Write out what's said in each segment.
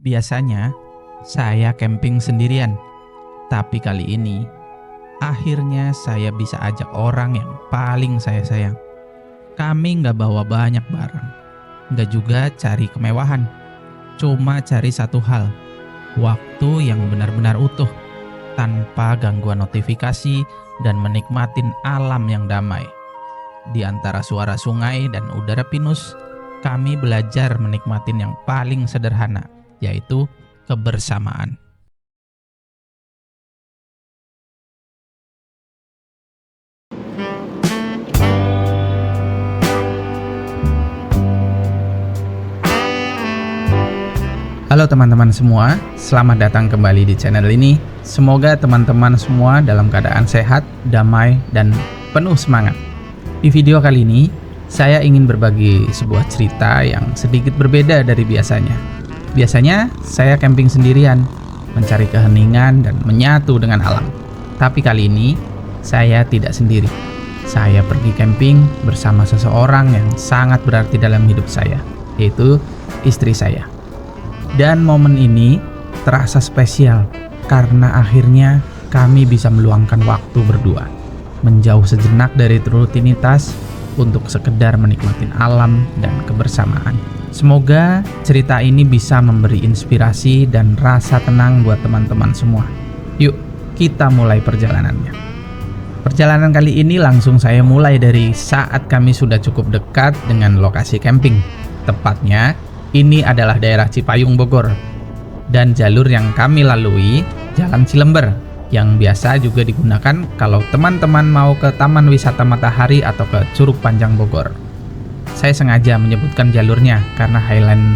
Biasanya saya camping sendirian, tapi kali ini akhirnya saya bisa ajak orang yang paling saya sayang. Kami nggak bawa banyak barang, nggak juga cari kemewahan, cuma cari satu hal, waktu yang benar-benar utuh, tanpa gangguan notifikasi dan menikmatin alam yang damai. Di antara suara sungai dan udara pinus, kami belajar menikmatin yang paling sederhana, yaitu kebersamaan. Halo teman-teman semua, selamat datang kembali di channel ini. Semoga teman-teman semua dalam keadaan sehat, damai, dan penuh semangat. Di video kali ini, saya ingin berbagi sebuah cerita yang sedikit berbeda dari biasanya. Biasanya, saya camping sendirian, mencari keheningan dan menyatu dengan alam. Tapi kali ini, saya tidak sendiri. Saya pergi camping bersama seseorang yang sangat berarti dalam hidup saya, yaitu istri saya. Dan momen ini terasa spesial karena akhirnya kami bisa meluangkan waktu berdua, menjauh sejenak dari rutinitas untuk sekedar menikmati alam dan kebersamaan. Semoga cerita ini bisa memberi inspirasi dan rasa tenang buat teman-teman semua. Yuk, kita mulai perjalanannya. Perjalanan kali ini langsung saya mulai dari saat kami sudah cukup dekat dengan lokasi camping. Tepatnya, ini adalah daerah Cipayung, Bogor. Dan jalur yang kami lalui, Jalan Cilember, yang biasa juga digunakan kalau teman-teman mau ke Taman Wisata Matahari atau ke Curug Panjang Bogor. Saya sengaja menyebutkan jalurnya karena Highland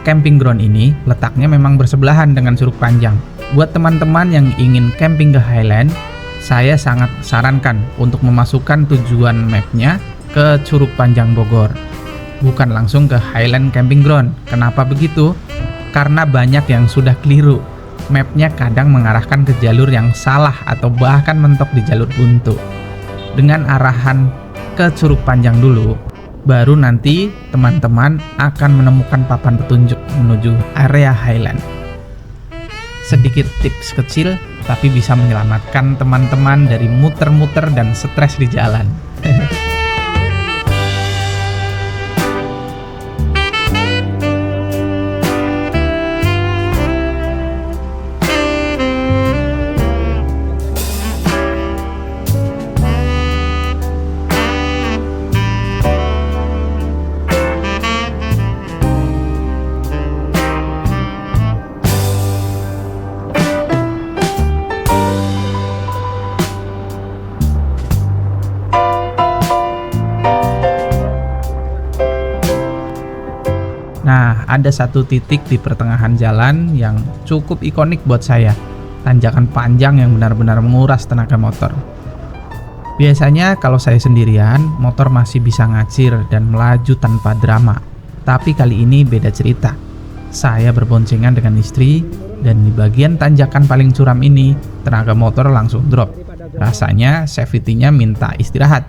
Camping Ground ini letaknya memang bersebelahan dengan Curug Panjang. Buat teman-teman yang ingin camping ke Highland, saya sangat sarankan untuk memasukkan tujuan mapnya ke Curug Panjang Bogor, bukan langsung ke Highland Camping Ground. Kenapa begitu? Karena banyak yang sudah keliru. Mapnya kadang mengarahkan ke jalur yang salah atau bahkan mentok di jalur buntu. Dengan arahan ke Curug Panjang dulu, baru nanti teman-teman akan menemukan papan petunjuk menuju area Highland. Sedikit tips kecil, tapi bisa menyelamatkan teman-teman dari muter-muter dan stres di jalan. Nah, ada satu titik di pertengahan jalan yang cukup ikonik buat saya. Tanjakan panjang yang benar-benar menguras tenaga motor. Biasanya kalau saya sendirian, motor masih bisa ngacir dan melaju tanpa drama. Tapi kali ini beda cerita. Saya berboncengan dengan istri, dan di bagian tanjakan paling curam ini, tenaga motor langsung drop. Rasanya safety-nya minta istirahat.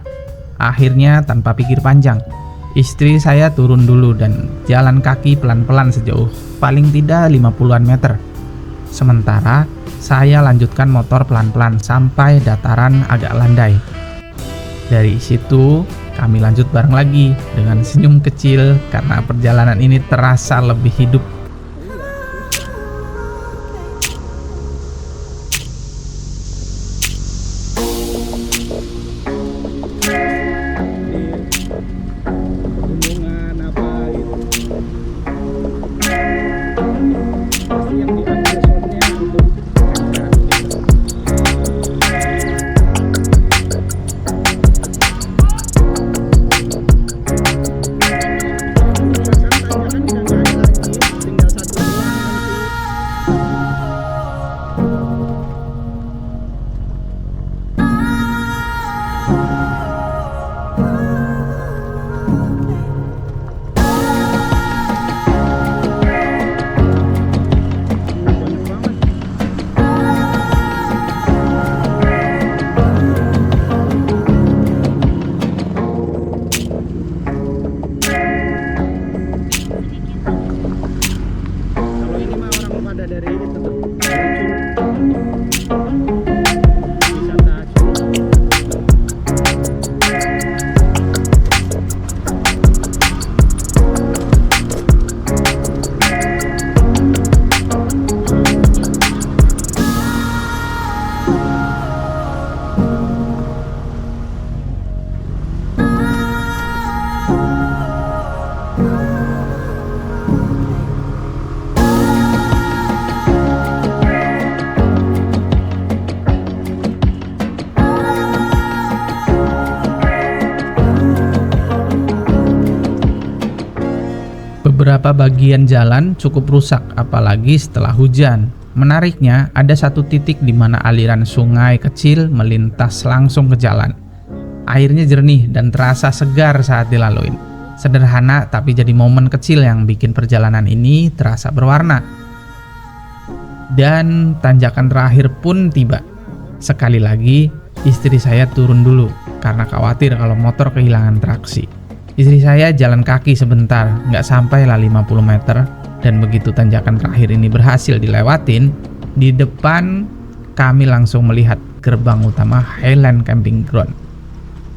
Akhirnya tanpa pikir panjang, istri saya turun dulu dan jalan kaki pelan-pelan sejauh paling tidak 50-an meter. Sementara saya lanjutkan motor pelan-pelan sampai dataran agak landai. Dari situ kami lanjut bareng lagi dengan senyum kecil karena perjalanan ini terasa lebih hidup. dari ini tuh wisata Beberapa bagian jalan cukup rusak, apalagi setelah hujan. Menariknya, ada satu titik di mana aliran sungai kecil melintas langsung ke jalan. Airnya jernih dan terasa segar saat dilaluin. Sederhana, tapi jadi momen kecil yang bikin perjalanan ini terasa berwarna. Dan tanjakan terakhir pun tiba. Sekali lagi, istri saya turun dulu karena khawatir kalau motor kehilangan traksi. Istri saya jalan kaki sebentar, nggak sampailah 50 meter, dan begitu tanjakan terakhir ini berhasil dilewatin, di depan kami langsung melihat gerbang utama Highland Camping Ground.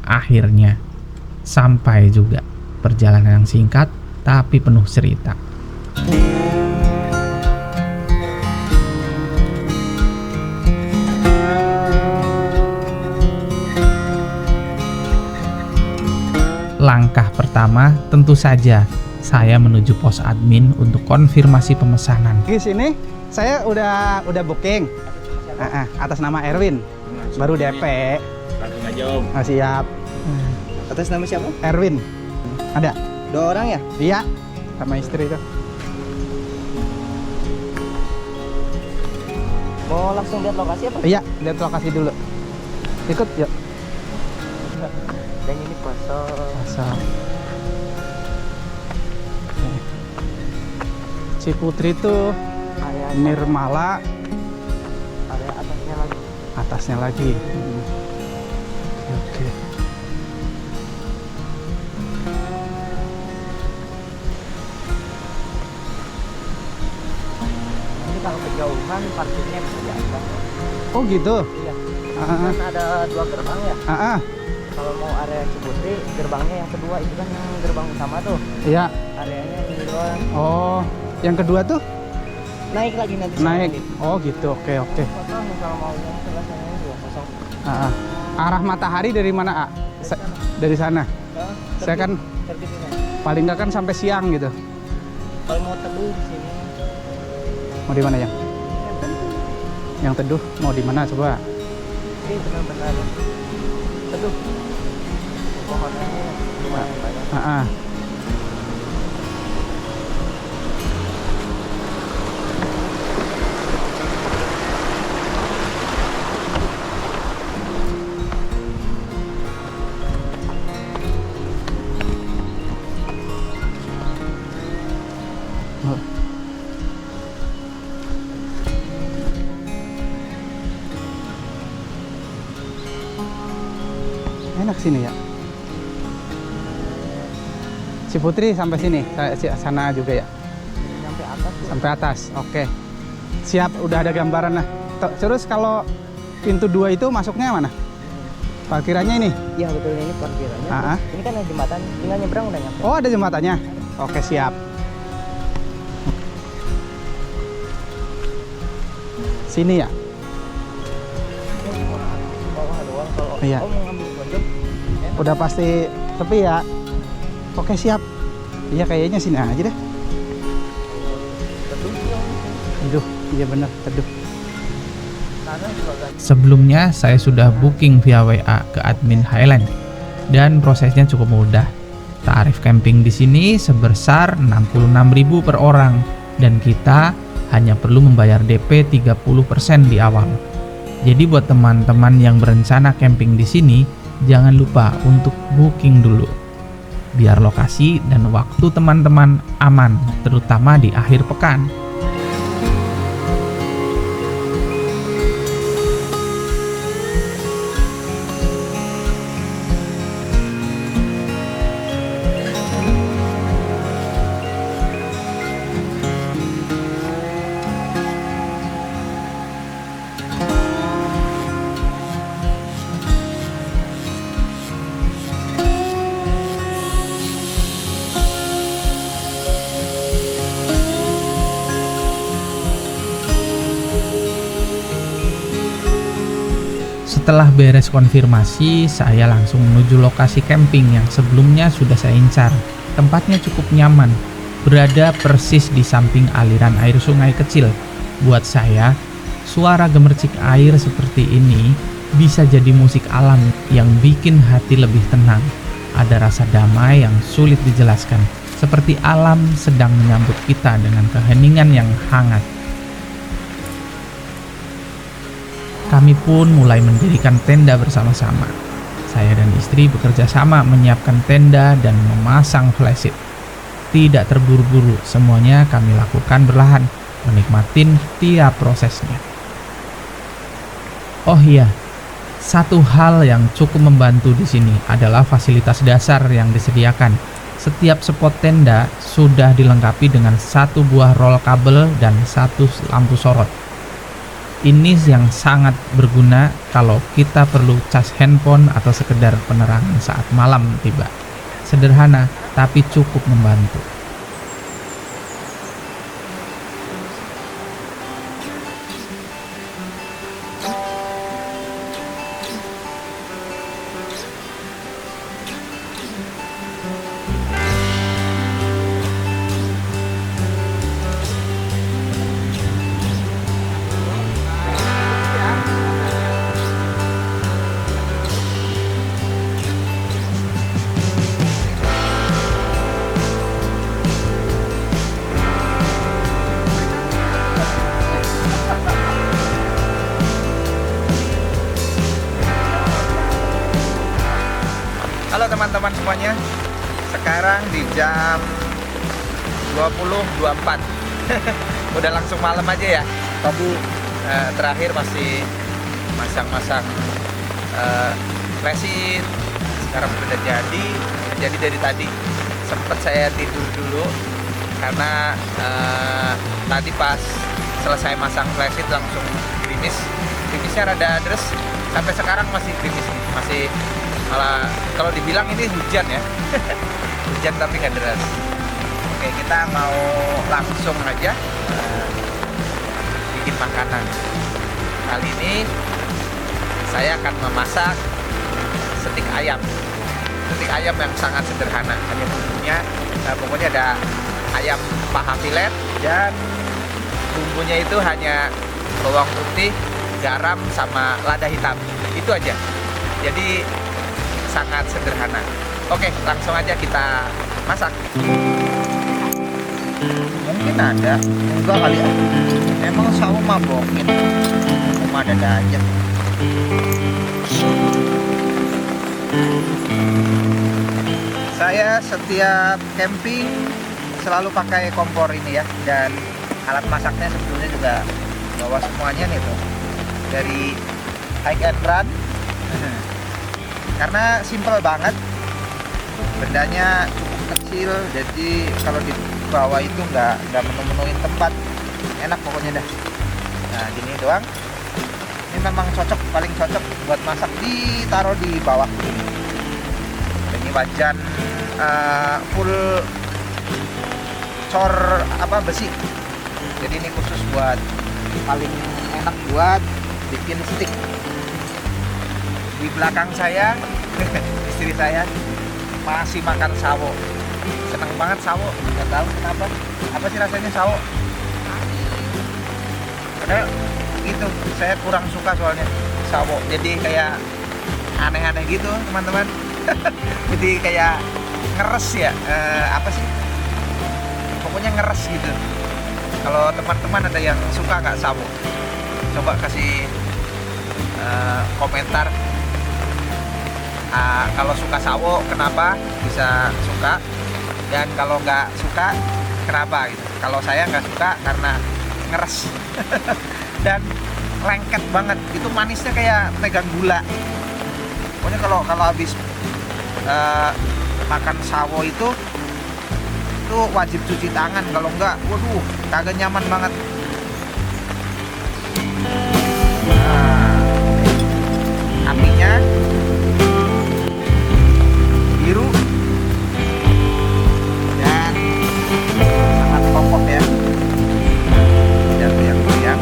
Akhirnya, sampai juga. Perjalanan yang singkat, tapi penuh cerita. Langkah pertama tentu saja saya menuju pos admin untuk konfirmasi pemesanan. Di sini saya udah booking atas nama Erwin, baru DP. Langsung aja Om. Siap. Atas nama siapa? Erwin. Ada? 2 orang ya? Iya, sama istri itu. Mau langsung lihat lokasi apa? Iya, lihat lokasi dulu. Ikut yuk. Dan ini kosong. Masa. Ciputri tuh Area Nirmala, area atasnya lagi. atasnya lagi. Oke. Ini kalau kejauhan parkirnya bisa diajak. Oh gitu. Iya. Ah, Kan ada 2 gerbang ya. ah. Kalau mau area Ciputri, gerbangnya yang kedua itu kan yang gerbang utama tuh. Iya. Areanya ini doang. Oh, yang kedua tuh Naik lagi nanti. naik. Lagi. Oh gitu. Oke. Kosong kalau mau yang sebelah sana juga kosong. Ah. Arah matahari dari mana, dari sana. Saya kan Terbit ini. paling nggak kan sampai siang gitu. Kalau mau teduh di sini. Mau di mana yang? Yang teduh mau di mana coba? Ini benar-benar teduh. Pohonnya lumayan banyak. Ah. Oh. Enak sini ya. Ciputri sampai sini, sana juga ya. Sampai atas tuh. Sampai atas. Oke. Siap, udah ada gambaran lah. Terus kalau pintu 2 itu masuknya mana? Parkirannya ini. Iya betul, ini parkirannya. Ah. Ini kan ada jembatan, tinggal nyebrang udah nyampe. Oh, ada jembatannya. Oke, siap. Sini ya. Bawah doang kalau Iya. mau ngambil pojok. Udah pasti sepi ya. Oke, siap. Iya, kayaknya sini aja deh. Teduh ya. Aduh, iya bener, teduh. Sana juga kan. Sebelumnya saya sudah booking via WA ke admin Highland dan prosesnya cukup mudah. Tarif camping di sini sebesar 66.000 per orang dan kita hanya perlu membayar DP 30% di awal. Jadi buat teman-teman yang berencana camping di sini, jangan lupa untuk booking dulu. Biar lokasi dan waktu teman-teman aman, terutama di akhir pekan. Setelah beres konfirmasi, saya langsung menuju lokasi camping yang sebelumnya sudah saya incar. Tempatnya cukup nyaman, berada persis di samping aliran air sungai kecil. Buat saya, suara gemercik air seperti ini bisa jadi musik alam yang bikin hati lebih tenang. Ada rasa damai yang sulit dijelaskan, seperti alam sedang menyambut kita dengan keheningan yang hangat. Kami pun mulai mendirikan tenda bersama-sama. Saya dan istri bekerja sama menyiapkan tenda dan memasang flysheet. Tidak terburu-buru, semuanya kami lakukan perlahan, menikmatin tiap prosesnya. Oh iya, satu hal yang cukup membantu di sini adalah fasilitas dasar yang disediakan. Setiap spot tenda sudah dilengkapi dengan satu buah roll kabel dan satu lampu sorot. Ini yang sangat berguna kalau kita perlu cas handphone atau sekedar penerangan saat malam tiba. Sederhana tapi cukup membantu. Halo teman-teman semuanya, sekarang di jam 20.24 udah langsung malam aja ya. Tadi terakhir masih masang-masang flysheet, sekarang sudah jadi dari tadi. Sempat saya tidur dulu karena tadi pas selesai masang flysheet langsung gerimisnya rada deres. Sampai sekarang masih gerimis, masih malah kalau dibilang ini hujan ya. Hujan tapi nggak deras. Oke, kita mau langsung aja bikin makanan. Kali ini saya akan memasak stik ayam. Stik ayam yang sangat sederhana, hanya bumbunya pokoknya ada ayam paha filet dan bumbunya itu hanya bawang putih, garam sama lada hitam. Itu aja. Jadi sangat sederhana. Oke, langsung aja kita masak. Mungkin ada, enggak kali ya. Emang sawo mabokin. Cuma ada aja. Saya setiap camping selalu pakai kompor ini ya, dan alat masaknya sebetulnya juga bawa semuanya nih tuh. Dari High and Run. Karena simple banget, bendanya cukup kecil, jadi kalau dibawa itu nggak menu-menuin tempat, enak pokoknya dah. Nah gini doang, ini memang paling cocok buat masak, ditaruh di bawah ini. Ini wajan full cor besi, jadi ini khusus buat paling enak buat bikin stik. Di belakang saya istri saya masih makan sawo, seneng banget sawo, nggak tahu kenapa. Apa sih rasanya sawo? Padahal gitu, saya kurang suka soalnya sawo, jadi kayak aneh-aneh gitu teman-teman. Jadi kayak ngeres ya, apa sih, pokoknya ngeres gitu. Kalau teman-teman ada yang suka nggak sawo, coba kasih komentar. Kalau suka sawo kenapa bisa suka, dan kalau nggak suka kenapa gitu. Kalau saya nggak suka karena ngeres dan lengket banget, itu manisnya kayak pegang gula. Pokoknya kalau habis makan sawo itu wajib cuci tangan, kalau nggak waduh kagak nyaman banget. Apinya biru dan sangat kokoh ya, dan goyang-goyang.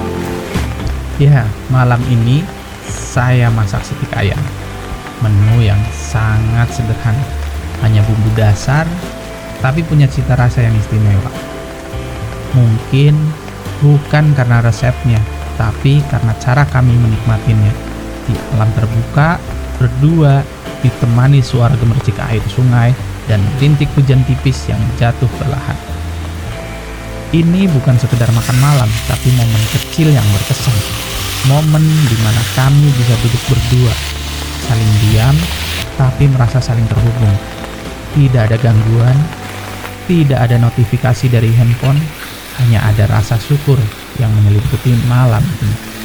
Ya, malam ini saya masak steak ayam. Menu yang sangat sederhana, hanya bumbu dasar, tapi punya cita rasa yang istimewa. Mungkin bukan karena resepnya, tapi karena cara kami menikmatinya. Di alam terbuka, berdua, ditemani suara gemercik air sungai dan rintik hujan tipis yang jatuh perlahan. Ini bukan sekedar makan malam, tapi momen kecil yang berkesan. Momen di mana kami bisa duduk berdua, saling diam, tapi merasa saling terhubung. Tidak ada gangguan, tidak ada notifikasi dari handphone, hanya ada rasa syukur yang menyelimuti malam ini.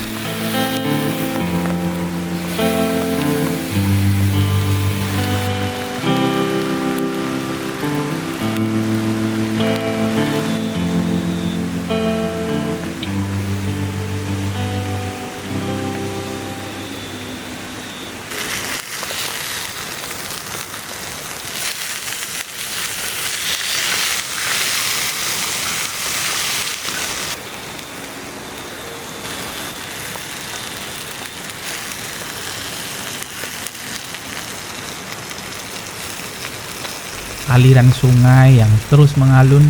Aliran sungai yang terus mengalun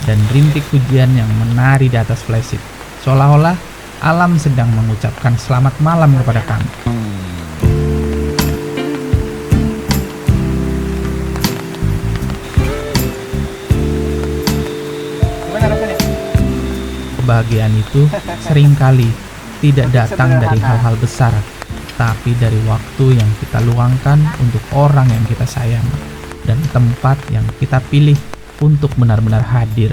dan rintik hujan yang menari di atas flysheet, seolah-olah alam sedang mengucapkan selamat malam kepada kami. Kebahagiaan itu seringkali tidak datang dari hal-hal besar, tapi dari waktu yang kita luangkan untuk orang yang kita sayangi dan tempat yang kita pilih untuk benar-benar hadir.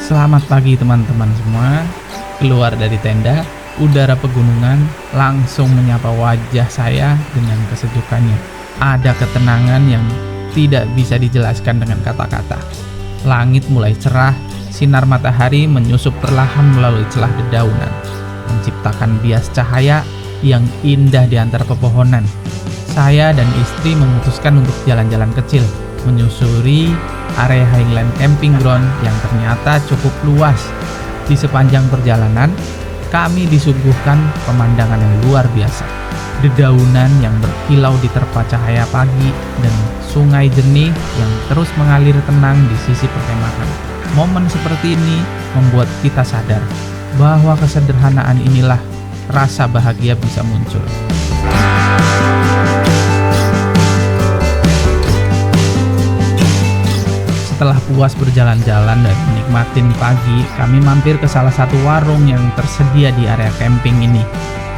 Selamat pagi teman-teman semua. Keluar dari tenda, udara pegunungan langsung menyapa wajah saya dengan kesejukannya. Ada ketenangan yang tidak bisa dijelaskan dengan kata-kata. Langit mulai cerah, sinar matahari menyusup perlahan melalui celah dedaunan, menciptakan bias cahaya yang indah di antara pepohonan. Saya dan istri memutuskan untuk jalan-jalan kecil, menyusuri area Highland Camping Ground yang ternyata cukup luas. Di sepanjang perjalanan, kami disuguhkan pemandangan yang luar biasa. Dedaunan yang berkilau diterpa cahaya pagi dan sungai jernih yang terus mengalir tenang di sisi perkemahan. Momen seperti ini membuat kita sadar bahwa kesederhanaan inilah rasa bahagia bisa muncul. Setelah puas berjalan-jalan dan menikmatin pagi, kami mampir ke salah satu warung yang tersedia di area camping ini.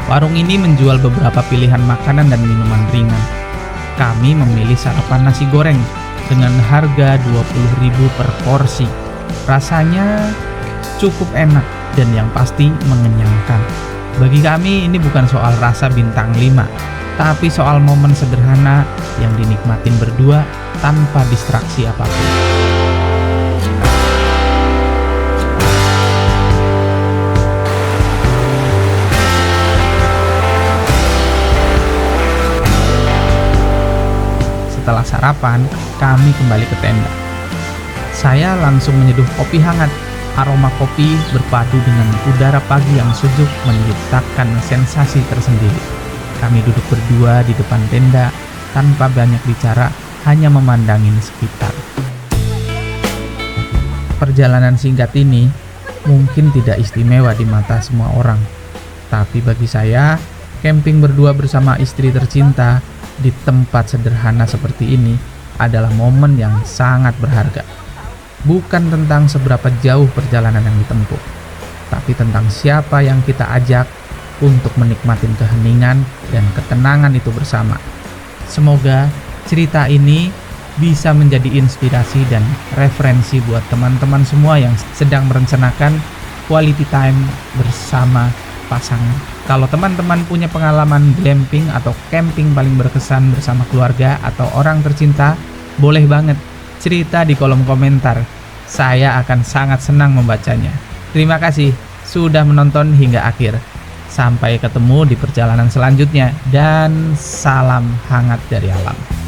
Warung ini menjual beberapa pilihan makanan dan minuman ringan. Kami memilih sarapan nasi goreng dengan harga 20.000 per porsi. Rasanya cukup enak dan yang pasti mengenyangkan. Bagi kami ini bukan soal rasa bintang 5, tapi soal momen sederhana yang dinikmatin berdua tanpa distraksi apapun. Setelah sarapan, kami kembali ke tenda. Saya langsung menyeduh kopi hangat. Aroma kopi berpadu dengan udara pagi yang sejuk menciptakan sensasi tersendiri. Kami duduk berdua di depan tenda tanpa banyak bicara, hanya memandangin sekitar. Perjalanan singkat ini mungkin tidak istimewa di mata semua orang, tapi bagi saya, camping berdua bersama istri tercinta di tempat sederhana seperti ini adalah momen yang sangat berharga. Bukan tentang seberapa jauh perjalanan yang ditempuh, tapi tentang siapa yang kita ajak untuk menikmati keheningan dan ketenangan itu bersama. Semoga cerita ini bisa menjadi inspirasi dan referensi buat teman-teman semua yang sedang merencanakan quality time bersama pasangan. Kalau teman-teman punya pengalaman glamping atau camping paling berkesan bersama keluarga atau orang tercinta, boleh banget cerita di kolom komentar. Saya akan sangat senang membacanya. Terima kasih sudah menonton hingga akhir. Sampai ketemu di perjalanan selanjutnya dan salam hangat dari alam.